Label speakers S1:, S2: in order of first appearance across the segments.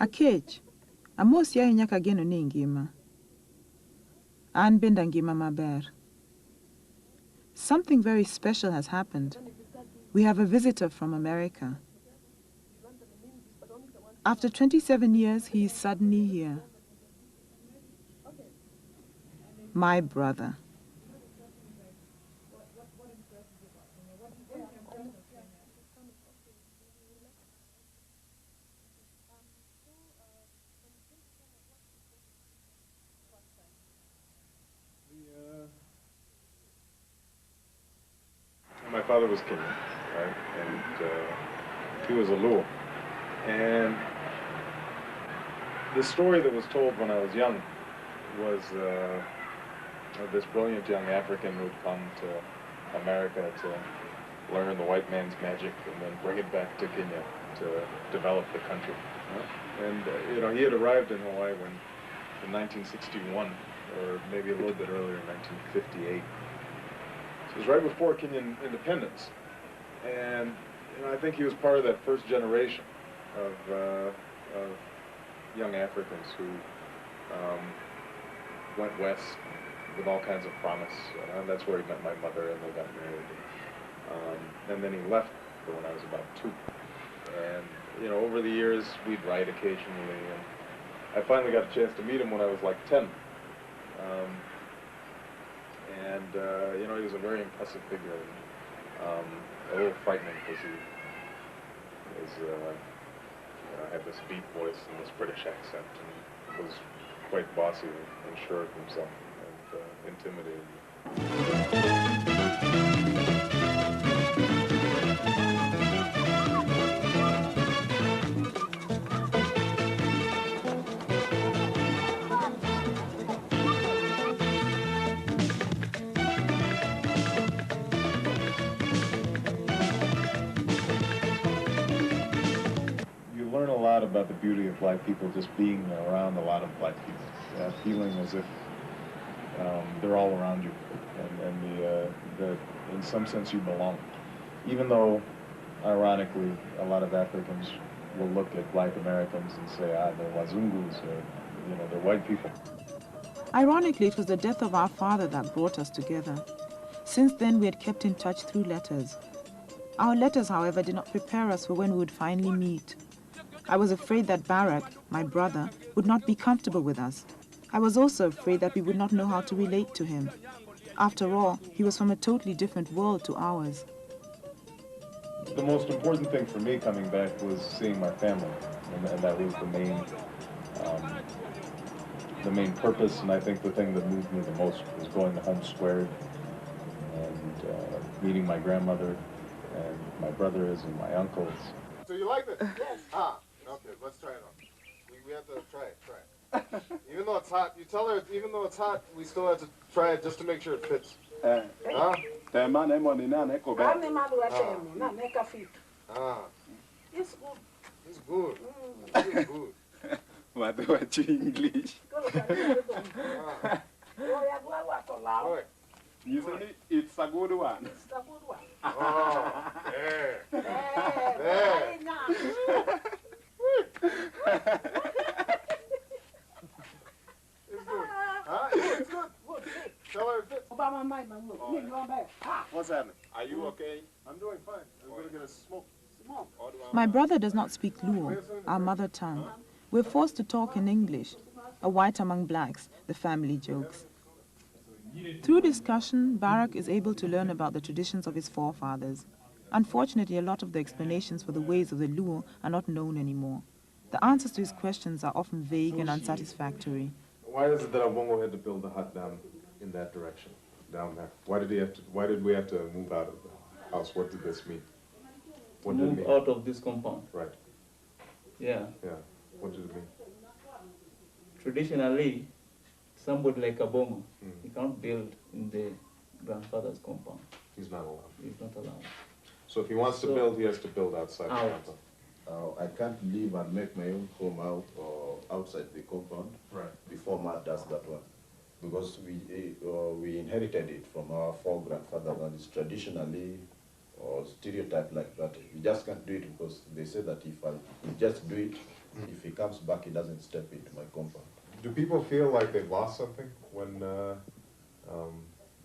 S1: Akech, amos ya nyaka geno ni ngima. An benda ngima maber. Something very special has happened. We have a visitor from America. After 27 years, he is suddenly here. My brother.
S2: My father was Kenyan, right? And he was a Luo. And the story that was told when I was young was of this brilliant young African who'd come to America to learn the white man's magic and then bring it back to Kenya to develop the country. And he had arrived in Hawaii in 1961, or maybe a little bit earlier, in 1958. It was right before Kenyan independence, and I think he was part of that first generation of young Africans who went west with all kinds of promise. And that's where he met my mother, and they got married. And then he left when I was about 2. And over the years, we'd write occasionally, and I finally got a chance to meet him when I was like 10. He was a very impressive figure, and a little frightening because he had this deep voice and this British accent, and was quite bossy and sure of himself and intimidating. Learn a lot about the beauty of black people just being around a lot of black people, feeling as if they're all around you, and in some sense you belong. Even though, ironically, a lot of Africans will look at black Americans and say, they're Wazungus, or they're white people.
S1: Ironically, it was the death of our father that brought us together. Since then, we had kept in touch through letters. Our letters, however, did not prepare us for when we would finally meet. I was afraid that Barak, my brother, would not be comfortable with us. I was also afraid that we would not know how to relate to him. After all, he was from a totally different world to ours.
S2: The most important thing for me coming back was seeing my family, and that was the main purpose, and I think the thing that moved me the most was going to Home Squared and meeting my grandmother and my brothers and my uncles.
S3: So you like this? Yes. Okay, let's try it on. We have to try it. Even though it's hot, you tell her, even though it's hot, we still have to try it just to make sure it fits. It's good. It's good. It's good.
S4: What do you English? Usually, it's a good one.
S3: It's a good one. Oh, there. There. It's good. It's good. Tell her it fits. What's happening?
S4: Are you okay?
S3: I'm doing fine. I'm going to get a smoke.
S1: My brother does not speak Luo, our mother tongue. We're forced to talk in English. A white among blacks, the family jokes. Through discussion, Barak is able to learn about the traditions of his forefathers. Unfortunately, a lot of the explanations for the ways of the Luo are not known anymore. The answers to his questions are often vague and unsatisfactory.
S2: Why is it that Obongo had to build a hut down in that direction, down there? Why did we have to move out of the house? What did this mean? What did it mean?
S5: Out of this compound.
S2: Right.
S5: Yeah.
S2: Yeah. What did it mean?
S5: Traditionally, somebody like Obongo, he can't build in the grandfather's compound.
S2: He's not allowed.
S5: He's not allowed.
S2: So if he wants to build, he has to build outside the compound.
S6: I can't live and make my own home out or outside the compound before Ma does that one. Because we inherited it from our four-grandfathers, and it's traditionally or stereotype like that. We just can't do it because they say that if I just do it, If he comes back, he doesn't step into my compound.
S3: Do people feel like they've lost something when,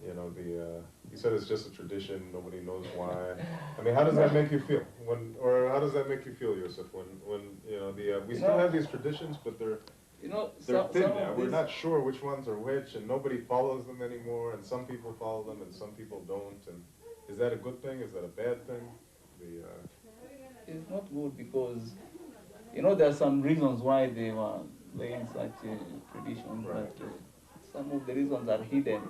S3: you know, you said it's just a tradition, nobody knows why. I mean, how does that make you feel? Or how does that make you feel, Yusuf, when you know, we still have these traditions, but they're thin now. We're not sure which ones are which, and nobody follows them anymore, and some people follow them and some people don't. And is that a good thing? Is that a bad thing?
S5: It's not good because, you know, there are some reasons why they were laying such a tradition,
S3: Right.
S5: but some of the reasons are hidden.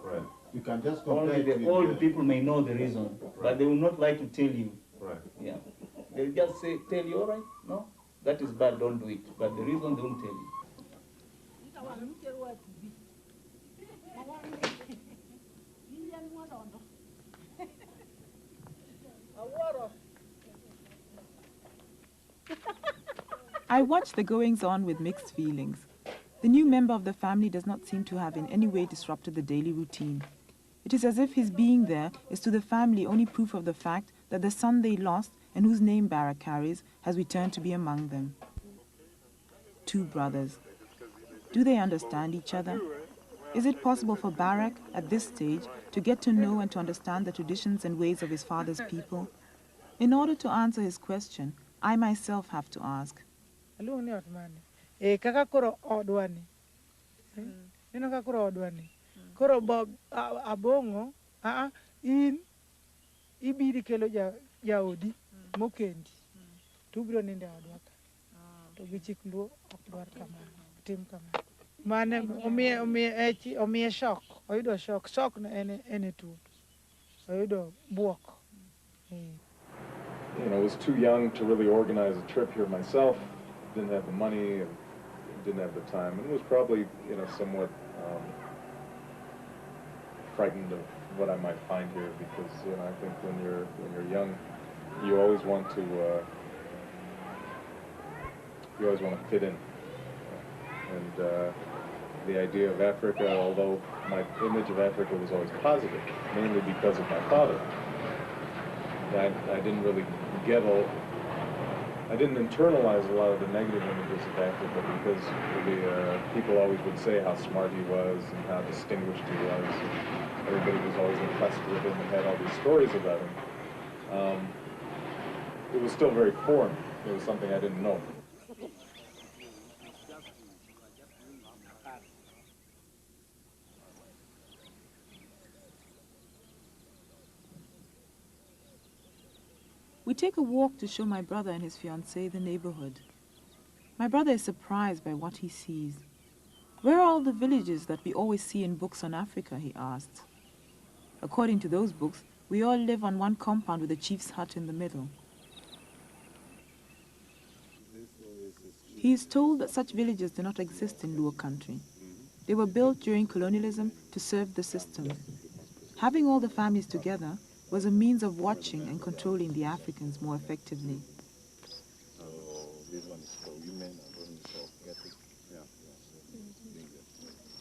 S3: Right.
S6: You can just
S5: Only the old people may know the reason, but they will not like to tell you.
S3: Right.
S5: Yeah. They'll just say, tell you, all right, no, that is bad, don't do it. But the reason they won't tell you.
S1: I watch the goings-on with mixed feelings. The new member of the family does not seem to have in any way disrupted the daily routine. It is as if his being there is to the family only proof of the fact that the son they lost and whose name Barak carries has returned to be among them. Two brothers. Do they understand each other? Is it possible for Barak, at this stage, to get to know and to understand the traditions and ways of his father's people? In order to answer his question, I myself have to ask.
S7: Kaka koro odwani. Ino kaka koro odwani. Koro Bob abongo, in ibiri kelo jaodi mokendi. Tubiro ninde odwaka. To gichik luo okdwar kamano, tim kamano. Mane omiye shock, oyudo shock. Shock na ene tu. Oyudo buok.
S2: You know, I was too young to really organize a trip here myself. Didn't have the money and didn't have the time, and was probably, you know, somewhat frightened of what I might find here, because, you know, I think when you're young, you always want to fit in, and the idea of Africa, although my image of Africa was always positive, mainly because of my father, I didn't really I didn't internalize a lot of the negative images of Africa, because people always would say how smart he was and how distinguished he was. And everybody was always impressed with him and had all these stories about him. It was still very foreign. It was something I didn't know.
S1: We take a walk to show my brother and his fiancée the neighborhood. My brother is surprised by what he sees. Where are all the villages that we always see in books on Africa, he asks. According to those books, we all live on one compound with a chief's hut in the middle. He is told that such villages do not exist in Luo country. They were built during colonialism to serve the system. Having all the families together was a means of watching and controlling the Africans more effectively.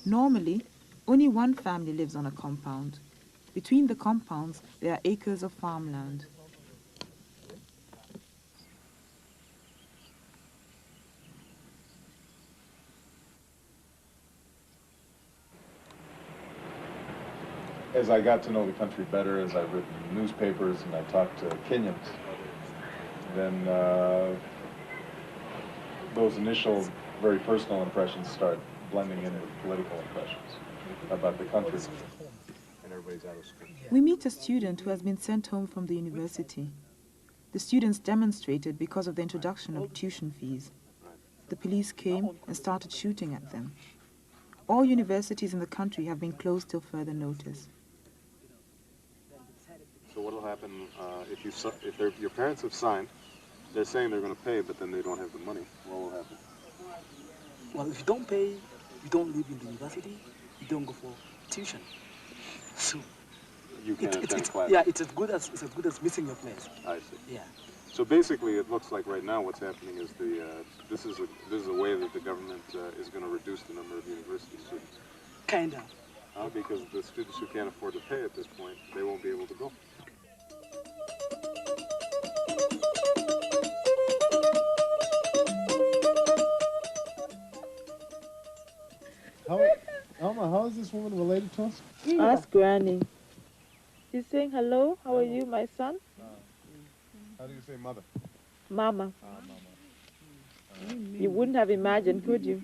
S1: Normally, only one family lives on a compound. Between the compounds, there are acres of farmland.
S2: As I got to know the country better, as I've written newspapers and I talked to Kenyans, then those initial, very personal impressions start blending in with political impressions about the country. And everybody's out of school.
S1: We meet a student who has been sent home from the university. The students demonstrated because of the introduction of tuition fees. The police came and started shooting at them. All universities in the country have been closed till further notice.
S3: So what will happen if your parents have signed? They're saying they're going to pay, but then they don't have the money. What will happen?
S8: Well, if you don't pay, you don't live in the university. You don't go for tuition. So
S3: you can't attend class.
S8: Yeah, it's as good as missing your place.
S3: I see.
S8: Yeah.
S3: So basically, it looks like right now what's happening is this is a way that the government is going to reduce the number of university students.
S8: Kinda.
S3: Because the students who can't afford to pay at this point, they won't be able to go. this woman related to us?
S9: Ask Granny. She's saying, hello, how are you, my son?
S3: How do you say mother?
S9: Mama.
S3: Mama.
S9: You wouldn't have imagined, could you?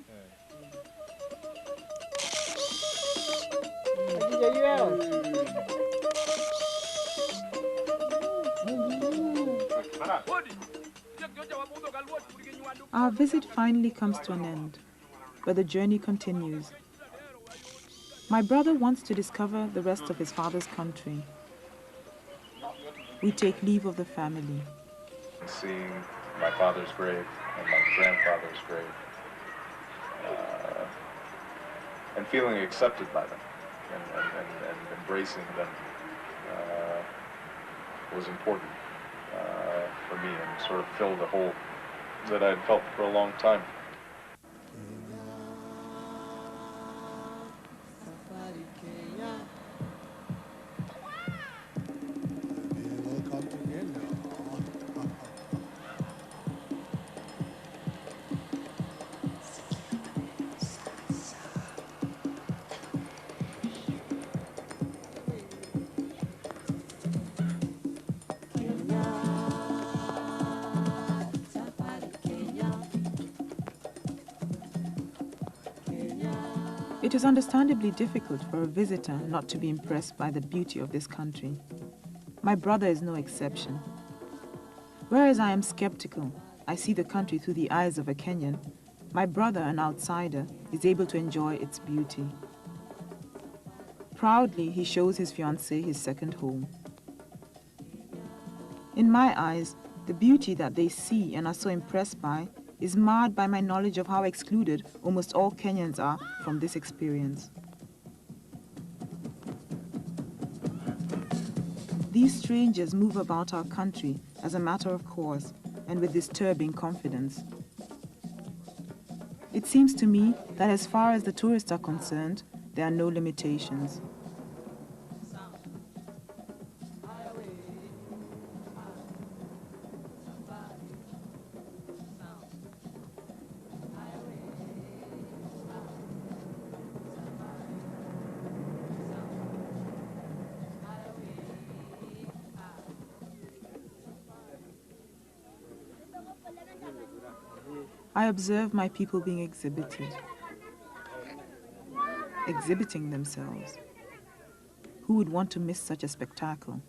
S1: Our visit finally comes to an end, but the journey continues. My brother wants to discover the rest of his father's country. We take leave of the family.
S2: Seeing my father's grave and my grandfather's grave, and feeling accepted by them and embracing them was important for me, and sort of filled a hole that I'd felt for a long time.
S1: It is understandably difficult for a visitor not to be impressed by the beauty of this country. My brother is no exception. Whereas I am skeptical, I see the country through the eyes of a Kenyan, my brother, an outsider, is able to enjoy its beauty. Proudly, he shows his fiancée his second home. In my eyes, the beauty that they see and are so impressed by is marred by my knowledge of how excluded almost all Kenyans are from this experience. These strangers move about our country as a matter of course and with disturbing confidence. It seems to me that as far as the tourists are concerned, there are no limitations. I observe my people being exhibited, exhibiting themselves. Who would want to miss such a spectacle?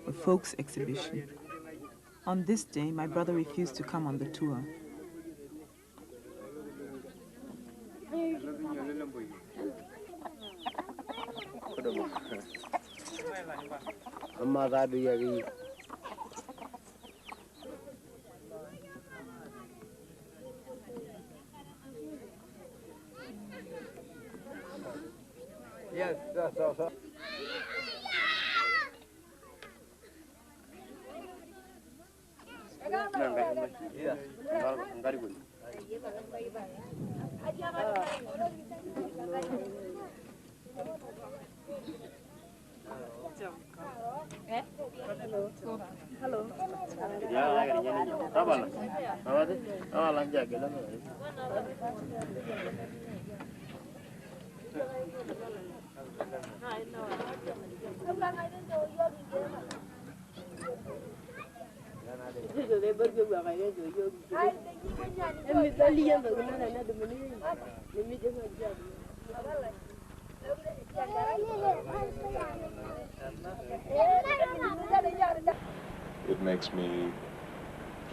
S1: A folks exhibition. On this day, my brother refused to come on the tour.
S10: Yes, that's also.
S2: It makes me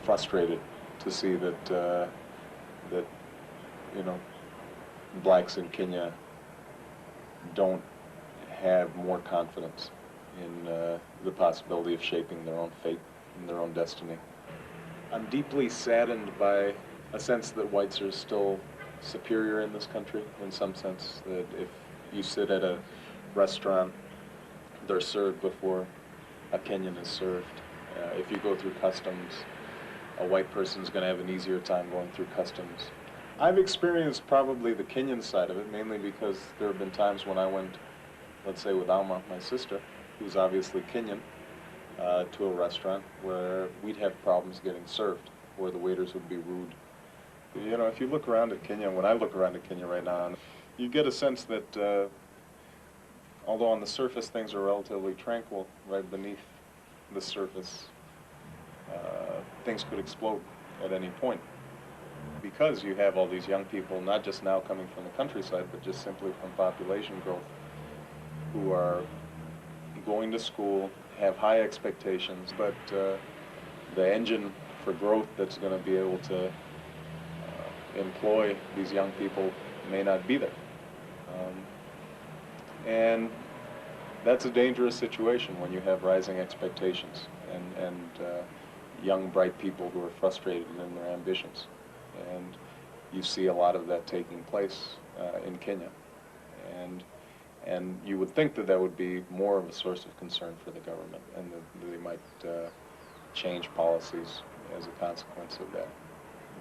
S2: frustrated to see that that blacks in Kenya don't have more confidence in the possibility of shaping their own fate and their own destiny. I'm deeply saddened by a sense that whites are still superior in this country, in some sense, that if you sit at a restaurant, they're served before a Kenyan is served. If you go through customs, a white person's going to have an easier time going through customs. I've experienced probably the Kenyan side of it, mainly because there have been times when I went, let's say with Alma, my sister, who's obviously Kenyan, to a restaurant where we'd have problems getting served, where the waiters would be rude. If you look around at Kenya, when I look around at Kenya right now, you get a sense that although on the surface things are relatively tranquil, right beneath the surface, things could explode at any point. Because you have all these young people, not just now coming from the countryside, but just simply from population growth, who are going to school, have high expectations, but the engine for growth that's going to be able to employ these young people may not be there. And that's a dangerous situation when you have rising expectations and young, bright people who are frustrated in their ambitions. And you see a lot of that taking place in Kenya. And you would think that that would be more of a source of concern for the government, and that they might change policies as a consequence of that.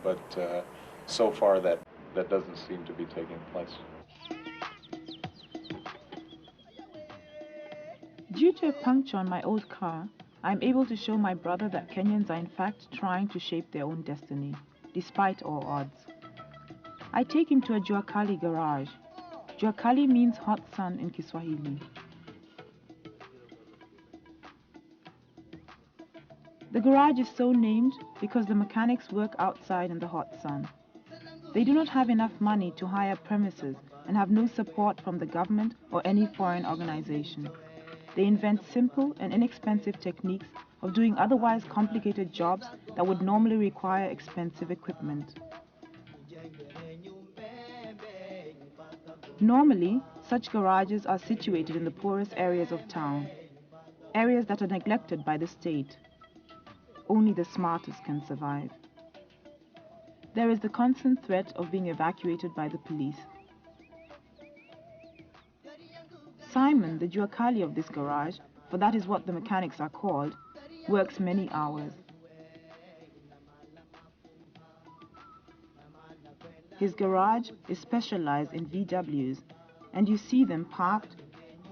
S2: But so far that doesn't seem to be taking place.
S1: Due to a puncture on my old car, I'm able to show my brother that Kenyans are in fact trying to shape their own destiny, despite all odds. I take him to a Jua Kali garage. Jua Kali means hot sun in Kiswahili. The garage is so named because the mechanics work outside in the hot sun. They do not have enough money to hire premises and have no support from the government or any foreign organization. They invent simple and inexpensive techniques of doing otherwise complicated jobs that would normally require expensive equipment. Normally, such garages are situated in the poorest areas of town, areas that are neglected by the state. Only the smartest can survive. There is the constant threat of being evacuated by the police. Simon, the Jua Kali of this garage, for that is what the mechanics are called, works many hours. His garage is specialized in VWs, and you see them parked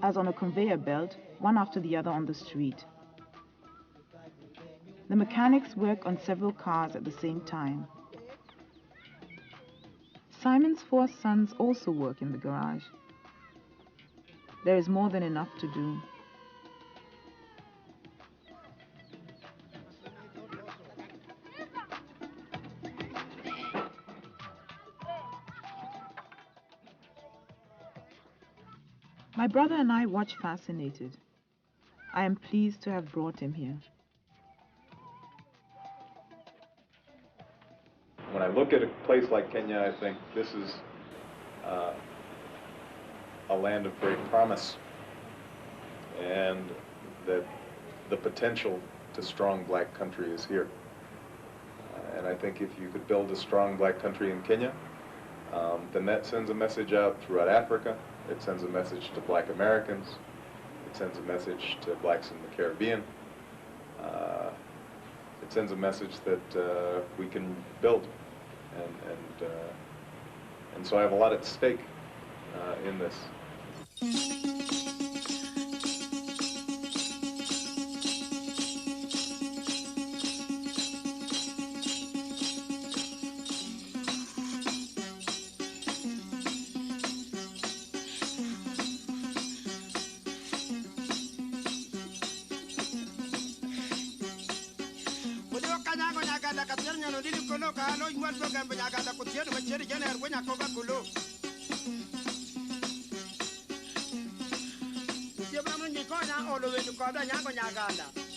S1: as on a conveyor belt, one after the other on the street. The mechanics work on several cars at the same time. Simon's 4 sons also work in the garage. There is more than enough to do. My brother and I watch fascinated. I am pleased to have brought him here.
S2: When I look at a place like Kenya, I think this is a land of great promise, and that the potential to strong black country is here. And I think if you could build a strong black country in Kenya, then that sends a message out throughout Africa. It sends a message to black Americans. It sends a message to blacks in the Caribbean. It sends a message that we can build. And so I have a lot at stake in this.
S11: All the way to Koda Nyago Nyaganda.